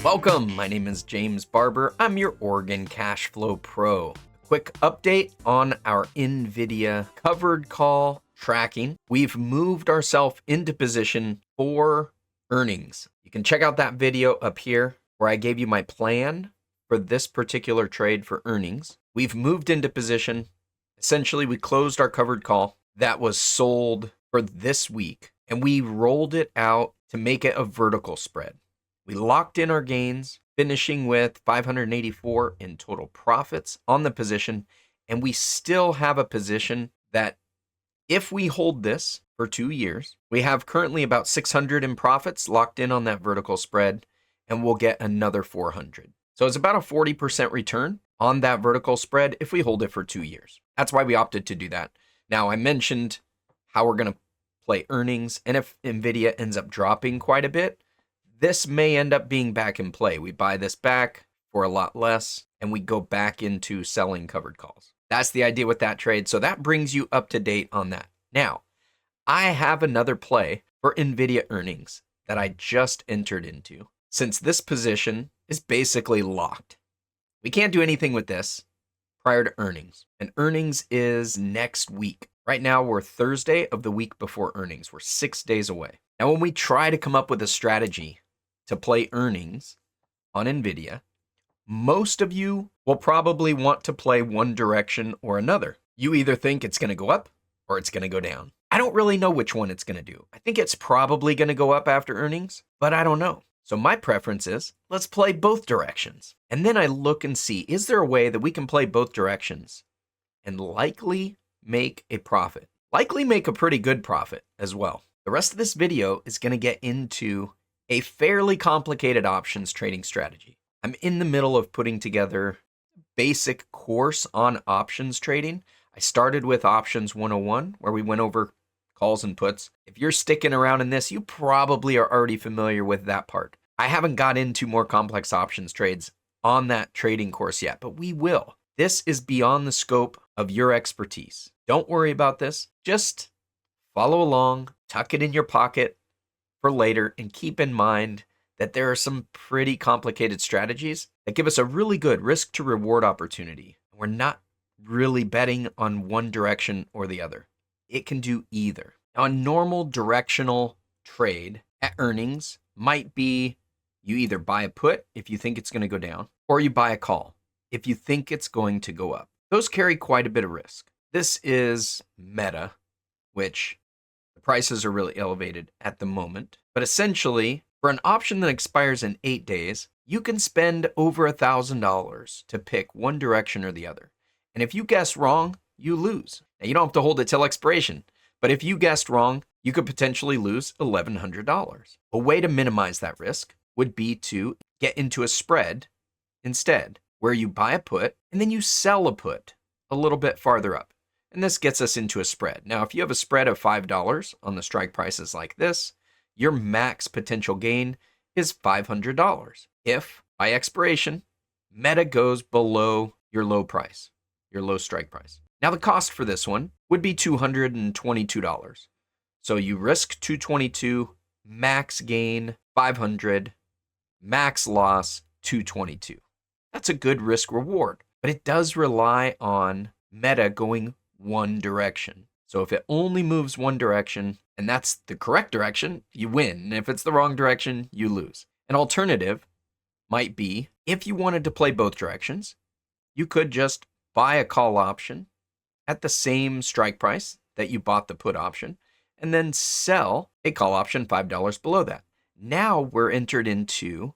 Welcome, my name is James Barber. I'm your Oregon Cash Flow Pro. A quick update on our Nvidia covered call tracking. We've moved ourselves into position for earnings. You can check out that video up here where I gave you my plan for this particular trade for earnings. We've moved into position. Essentially, we closed our covered call that was sold for this week, and we rolled it out to make it a vertical spread. We locked in our gains, finishing with 584 in total profits on the position, and we still have a position that if we hold this for 2 years, we have currently about 600 in profits locked in on that vertical spread, and we'll get another 400. So it's about a 40% return on that vertical spread if we hold it for 2 years. That's why we opted to do that. Now, I mentioned how we're going to play earnings, and if Nvidia ends up dropping quite a bit, this may end up being back in play. We buy this back for a lot less, and we go back into selling covered calls. That's the idea with that trade. So that brings you up to date on that. Now, I have another play for Nvidia earnings that I just entered into. Since this position is basically locked, we can't do anything with this prior to earnings. And earnings is next week. Right now, we're Thursday of the week before earnings. We're 6 days away. Now, when we try to come up with a strategy to play earnings on Nvidia, most of you will probably want to play one direction or another. You either think it's going to go up or it's going to go down. I don't really know which one it's going to do. I think it's probably going to go up after earnings, but I don't know. So my preference is let's play both directions. And then I look and see, is there a way that we can play both directions and likely make a profit? Likely make a pretty good profit as well. The rest of this video is going to get into a fairly complicated options trading strategy. I'm in the middle of putting together a basic course on options trading. I started with Options 101, where we went over calls and puts. If you're sticking around in this, you probably are already familiar with that part. I haven't got into more complex options trades on that trading course yet, but we will. This is beyond the scope of your expertise. Don't worry about this. Just follow along, tuck it in your pocket for later, and keep in mind that there are some pretty complicated strategies that give us a really good risk to reward opportunity. We're not really betting on one direction or the other. It can do either. Now, a normal directional trade at earnings might be you either buy a put if you think it's going to go down, or you buy a call if you think it's going to go up. Those carry quite a bit of risk. This is Meta, which the prices are really elevated at the moment. But essentially, for an option that expires in 8 days, you can spend over $1,000 to pick one direction or the other. And if you guess wrong, you lose. Now, you don't have to hold it till expiration, but if you guessed wrong, you could potentially lose $1,100. A way to minimize that risk would be to get into a spread instead, where you buy a put and then you sell a put a little bit farther up. And this gets us into a spread. Now, if you have a spread of $5 on the strike prices like this, your max potential gain is $500. If, by expiration, Meta goes below your low price, your low strike price. Now, the cost for this one would be $222. So you risk $222, max gain $500, max loss $222. That's a good risk reward, but it does rely on Meta going one direction. So if it only moves one direction, and that's the correct direction, you win. And if it's the wrong direction, you lose. An alternative might be, if you wanted to play both directions, you could just buy a call option at the same strike price that you bought the put option, and then sell a call option $5 below that. Now we're entered into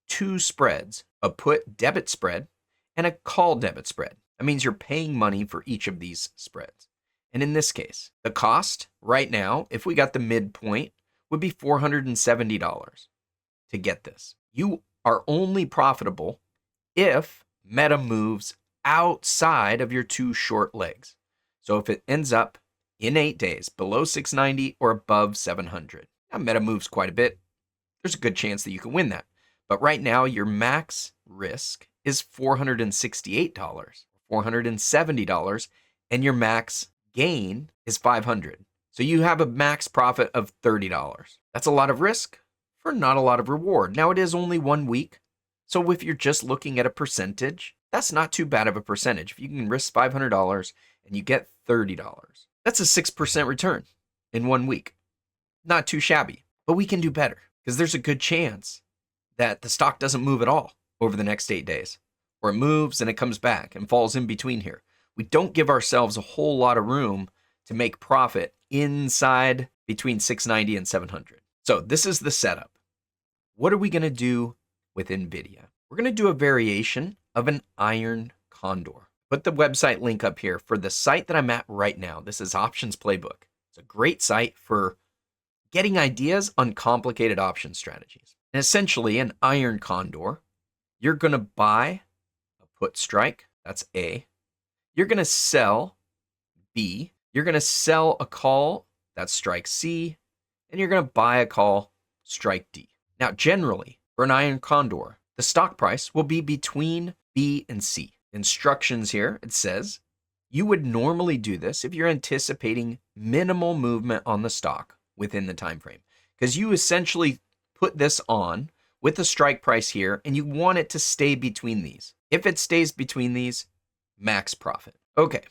two spreads, a put debit spread and a call debit spread. That means you're paying money for each of these spreads. And in this case, the cost right now, if we got the midpoint, would be $470 to get this. You are only profitable if Meta moves outside of your two short legs. So if it ends up in 8 days below 690 or above 700, now Meta moves quite a bit, there's a good chance that you can win that. But right now, your max risk is $468, $470, and your max gain is $500. So you have a max profit of $30. That's a lot of risk for not a lot of reward. Now, it is only 1 week, So if you're just looking at a percentage, that's not too bad of a percentage. If you can risk $500 and you get $30, that's a 6% return in 1 week. Not too shabby, but we can do better because there's a good chance that the stock doesn't move at all over the next 8 days, or it moves and it comes back and falls in between here. We don't give ourselves a whole lot of room to make profit inside between 690 and 700. So this is the setup. What are we going to do with Nvidia? We're going to do a variation of an iron condor. Put the website link up here for the site that I'm at right now. This is Options Playbook. It's a great site for getting ideas on complicated option strategies. And essentially, an iron condor, you're going to buy a put strike, that's A. You're going to sell B. You're going to sell a call, that's strike C. And you're going to buy a call, strike D. Now, generally, for an iron condor, the stock price will be between B and C. Instructions here, it says, you would normally do this if you're anticipating minimal movement on the stock within the time frame, because you essentially put this on with the strike price here and you want it to stay between these. If it stays between these, max profit. Okay,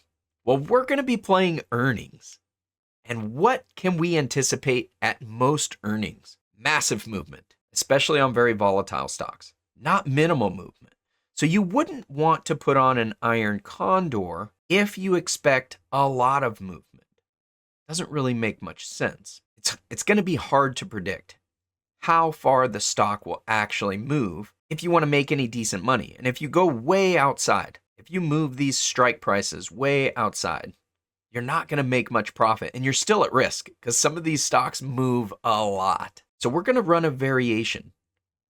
well, we're going to be playing earnings. And what can we anticipate at most earnings? Massive movement, especially on very volatile stocks, not minimal movement. So you wouldn't want to put on an iron condor if you expect a lot of movement. Doesn't really make much sense. It's going to be hard to predict how far the stock will actually move if you want to make any decent money. And if you go way outside, if you move these strike prices way outside, you're not going to make much profit and you're still at risk because some of these stocks move a lot. So we're going to run a variation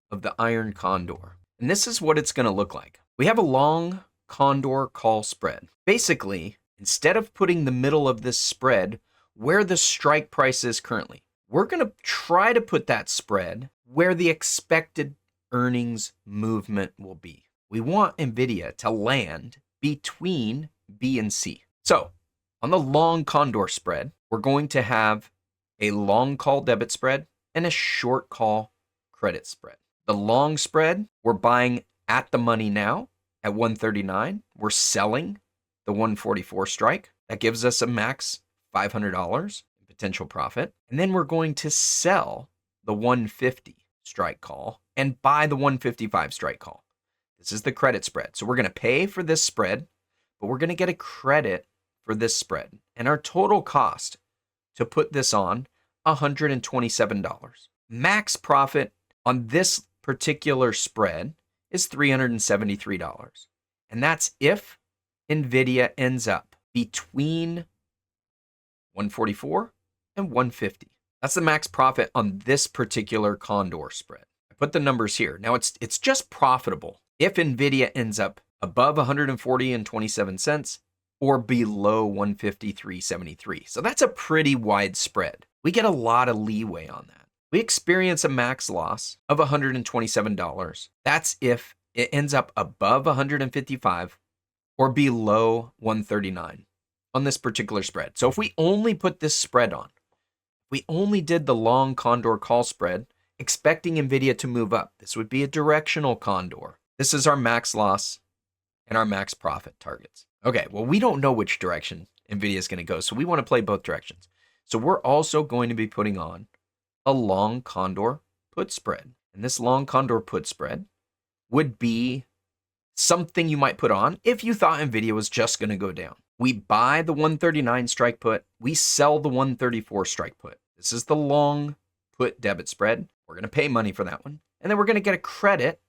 of the iron condor. And this is what it's going to look like. We have a long condor call spread. Basically, instead of putting the middle of this spread where the strike price is currently, we're going to try to put that spread where the expected earnings movement will be. We want Nvidia to land between B and C. So on the long condor spread, we're going to have a long call debit spread and a short call credit spread. The long spread, we're buying at the money now at 139. We're selling the 144 strike. That gives us a max $500 in potential profit. And then we're going to sell the 150 strike call and buy the 155 strike call. This is the credit spread. So we're going to pay for this spread, but we're going to get a credit for this spread. And our total cost to put this on, $127. Max profit on this particular spread is $373. And that's if Nvidia ends up between 144 and 150. That's the max profit on this particular condor spread. I put the numbers here. Now it's just profitable if Nvidia ends up above 140.27 cents or below 153.73. So that's a pretty wide spread. We get a lot of leeway on that. We experience a max loss of $127. That's if it ends up above 155 or below 139 on this particular spread. So if we only put this spread on, we only did the long condor call spread, expecting Nvidia to move up. This would be a directional condor. This is our max loss and our max profit targets. Okay, well, we don't know which direction Nvidia is going to go, so we want to play both directions. So we're also going to be putting on a long condor put spread. And this long condor put spread would be something you might put on if you thought Nvidia was just going to go down. We buy the 139 strike put, we sell the 134 strike put. This is the long put debit spread. We're going to pay money for that one. And then we're going to get a credit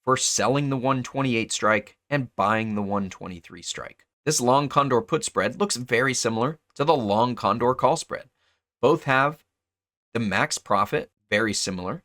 for selling the 128 strike and buying the 123 strike. This long condor put spread looks very similar to the long condor call spread. Both have the max profit very similar.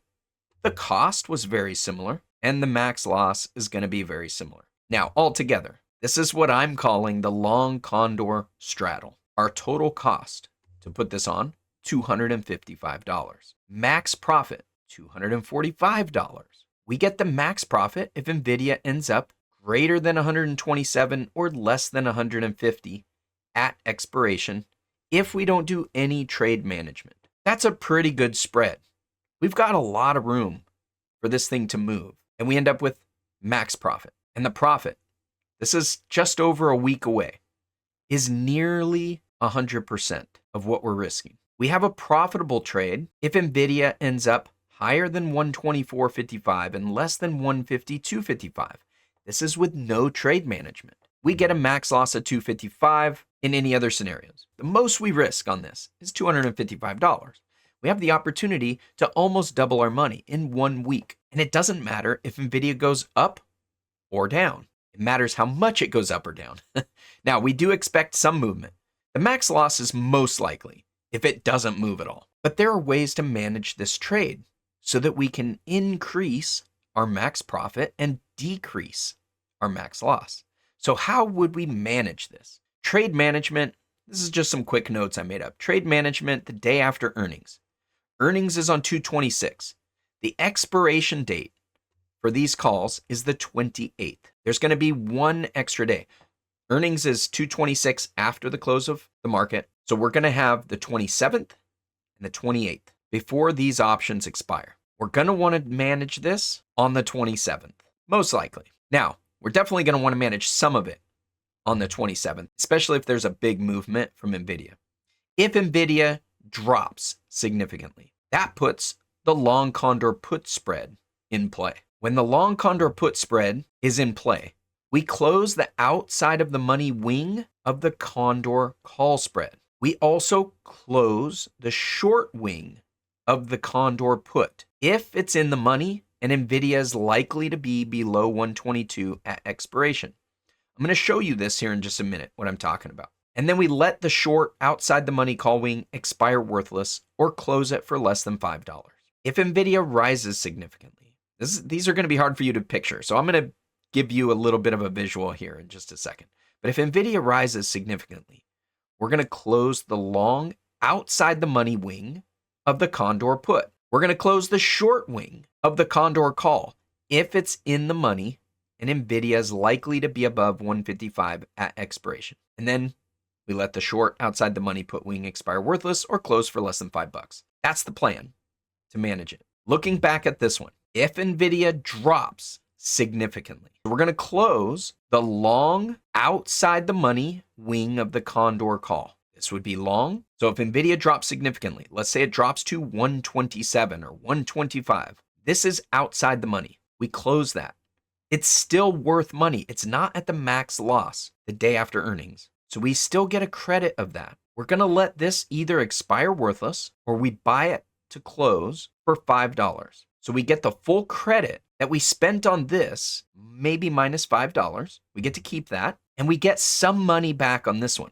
The cost was very similar. And the max loss is going to be very similar. Now, altogether, this is what I'm calling the long condor straddle. Our total cost to put this on, $255. Max profit, $245. We get the max profit if Nvidia ends up greater than 127 or less than 150 at expiration if we don't do any trade management. That's a pretty good spread. We've got a lot of room for this thing to move, and we end up with max profit. And the profit, this is just over a week away, is nearly 100% of what we're risking. We have a profitable trade if Nvidia ends up higher than 124.55 and less than 152.55. This is with no trade management. We get a max loss of 255 in any other scenarios. The most we risk on this is $255. We have the opportunity to almost double our money in 1 week. And it doesn't matter if Nvidia goes up or down. It matters how much it goes up or down. Now, we do expect some movement. The max loss is most likely if it doesn't move at all. But there are ways to manage this trade so that we can increase our max profit and decrease our max loss. So how would we manage this? Trade management, this is just some quick notes I made up. Trade management the day after earnings. Earnings is on 2/26. The expiration date for these calls is the 28th. There's going to be one extra day. Earnings is 2/26 after the close of the market. So we're going to have the 27th and the 28th before these options expire. We're going to want to manage this on the 27th, most likely. Now, we're definitely going to want to manage some of it on the 27th, especially if there's a big movement from Nvidia. If Nvidia drops significantly, that puts the long condor put spread in play. When the long condor put spread is in play, we close the outside of the money wing of the condor call spread. We also close the short wing of the condor put if it's in the money and Nvidia is likely to be below 122 at expiration. I'm going to show you this here in just a minute, what I'm talking about. And then we let the short outside the money call wing expire worthless or close it for less than $5. If Nvidia rises significantly, these are going to be hard for you to picture. So I'm going to give you a little bit of a visual here in just a second. But if Nvidia rises significantly, we're going to close the long outside the money wing of the condor put. We're going to close the short wing of the condor call if it's in the money and Nvidia is likely to be above 155 at expiration. And then we let the short outside the money put wing expire worthless or close for less than $5. That's the plan to manage it. Looking back at this one, if Nvidia drops significantly, we're going to close the long outside the money wing of the condor call. This would be long. So if Nvidia drops significantly, let's say it drops to 127 or 125, this is outside the money. We close that. It's still worth money. It's not at the max loss the day after earnings. So we still get a credit of that. We're going to let this either expire worthless or we buy it to close for $5. So we get the full credit that we spent on this, maybe minus $5. We get to keep that and we get some money back on this one.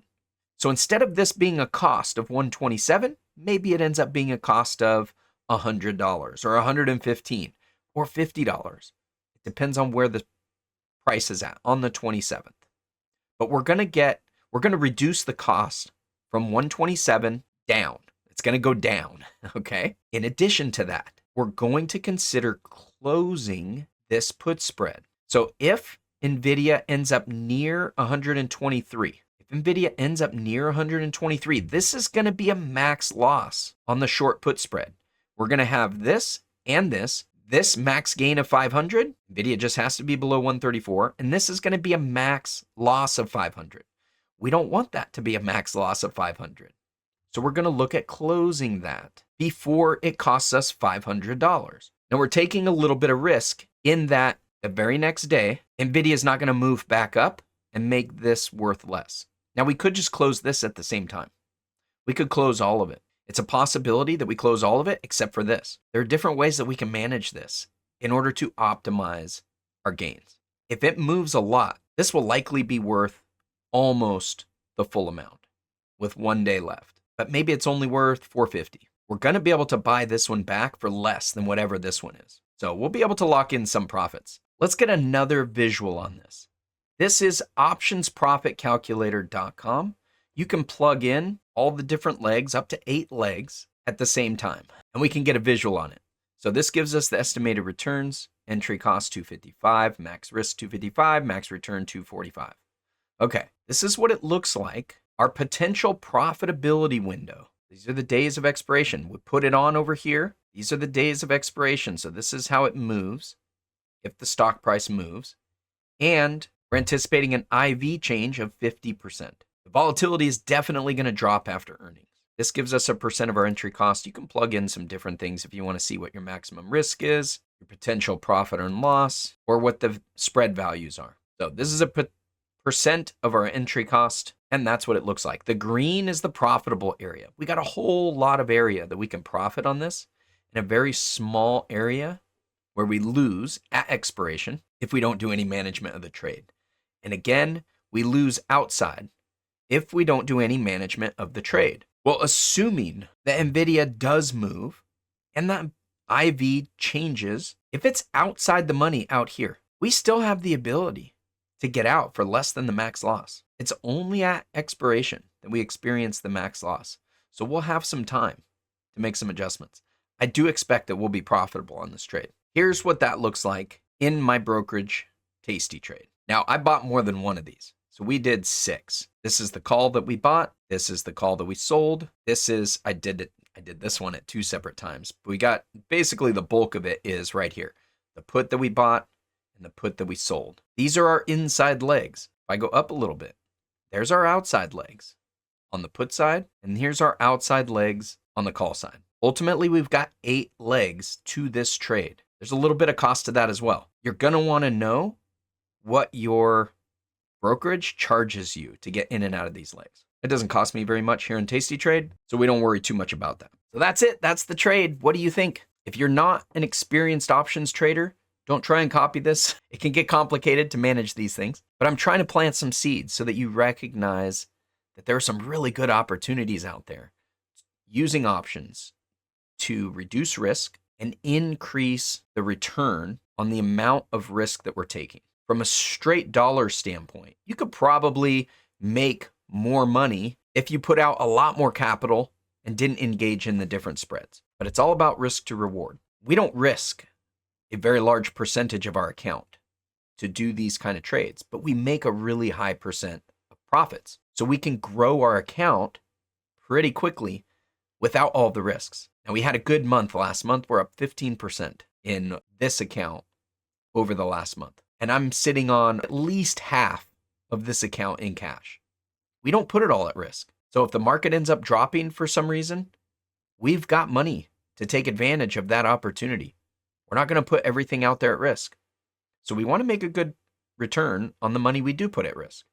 So instead of this being a cost of $127, maybe it ends up being a cost of $100 or $115 or $50. It depends on where the price is at on the 27th. But we're going to reduce the cost from 127 down. It's going to go down, okay? In addition to that, we're going to consider closing this put spread. So if Nvidia ends up near 123, Nvidia ends up near 123, this is going to be a max loss on the short put spread. We're going to have this and this max gain of 500. Nvidia just has to be below 134, and this is going to be a max loss of 500. We don't want that to be a max loss of 500. So we're going to look at closing that before it costs us $500. Now we're taking a little bit of risk in that the very next day, Nvidia is not going to move back up and make this worth less. Now we could just close this at the same time. We could close all of it. It's a possibility that we close all of it except for this. There are different ways that we can manage this in order to optimize our gains. If it moves a lot, this will likely be worth almost the full amount with 1 day left. But maybe it's only worth $450. We're going to be able to buy this one back for less than whatever this one is. So we'll be able to lock in some profits. Let's get another visual on this. This is optionsprofitcalculator.com. You can plug in all the different legs, up to 8 legs at the same time, and we can get a visual on it. So this gives us the estimated returns, entry cost 255, max risk 255, max return 245. Okay, this is what it looks like. Our potential profitability window. These are the days of expiration. We put it on over here. These are the days of expiration. So this is how it moves. if the stock price moves, and we're anticipating an IV change of 50%. The volatility is definitely going to drop after earnings. This gives us a percent of our entry cost. You can plug in some different things if you want to see what your maximum risk is, your potential profit and loss, or what the spread values are. So this is a percent of our entry cost, and that's what it looks like. The green is the profitable area. We got a whole lot of area that we can profit on this, and a very small area where we lose at expiration if we don't do any management of the trade. And again, we lose outside if we don't do any management of the trade. Well, assuming that Nvidia does move and that IV changes, if it's outside the money out here, we still have the ability to get out for less than the max loss. It's only at expiration that we experience the max loss. So we'll have some time to make some adjustments. I do expect that we'll be profitable on this trade. Here's what that looks like in my brokerage tasty trade. Now, I bought more than one of these. So we did 6. This is the call that we bought. This is the call that we sold. This is, I did this one at 2 separate times. But we got basically the bulk of it is right here. The put that we bought and the put that we sold. These are our inside legs. If I go up a little bit, there's our outside legs on the put side, and here's our outside legs on the call side. Ultimately, we've got 8 legs to this trade. There's a little bit of cost to that as well. You're going to want to know what your brokerage charges you to get in and out of these legs. It doesn't cost me very much here in Tasty Trade, so we don't worry too much about that. So that's it. That's the trade. What do you think? If you're not an experienced options trader, don't try and copy this. It can get complicated to manage these things, but I'm trying to plant some seeds so that you recognize that there are some really good opportunities out there using options to reduce risk and increase the return on the amount of risk that we're taking. From a straight dollar standpoint, you could probably make more money if you put out a lot more capital and didn't engage in the different spreads. But it's all about risk to reward. We don't risk a very large percentage of our account to do these kind of trades, but we make a really high percent of profits. So we can grow our account pretty quickly without all the risks. Now, we had a good month last month. We're up 15% in this account over the last month. And I'm sitting on at least half of this account in cash. We don't put it all at risk. So if the market ends up dropping for some reason, we've got money to take advantage of that opportunity. We're not going to put everything out there at risk. So we want to make a good return on the money we do put at risk.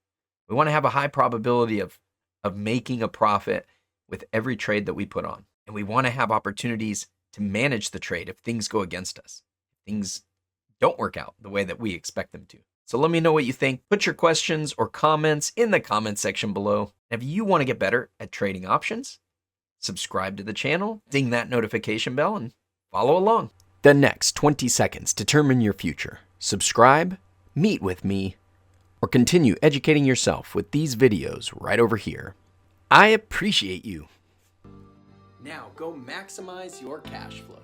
We want to have a high probability of making a profit with every trade that we put on. And we want to have opportunities to manage the trade if things go against us. Things don't work out the way that we expect them to. So let me know what you think. Put your questions or comments in the comment section below. If you want to get better at trading options, subscribe to the channel, ding that notification bell, and follow along. The next 20 seconds determine your future. Subscribe, meet with me, or continue educating yourself with these videos right over here. I appreciate you. Now go maximize your cash flow.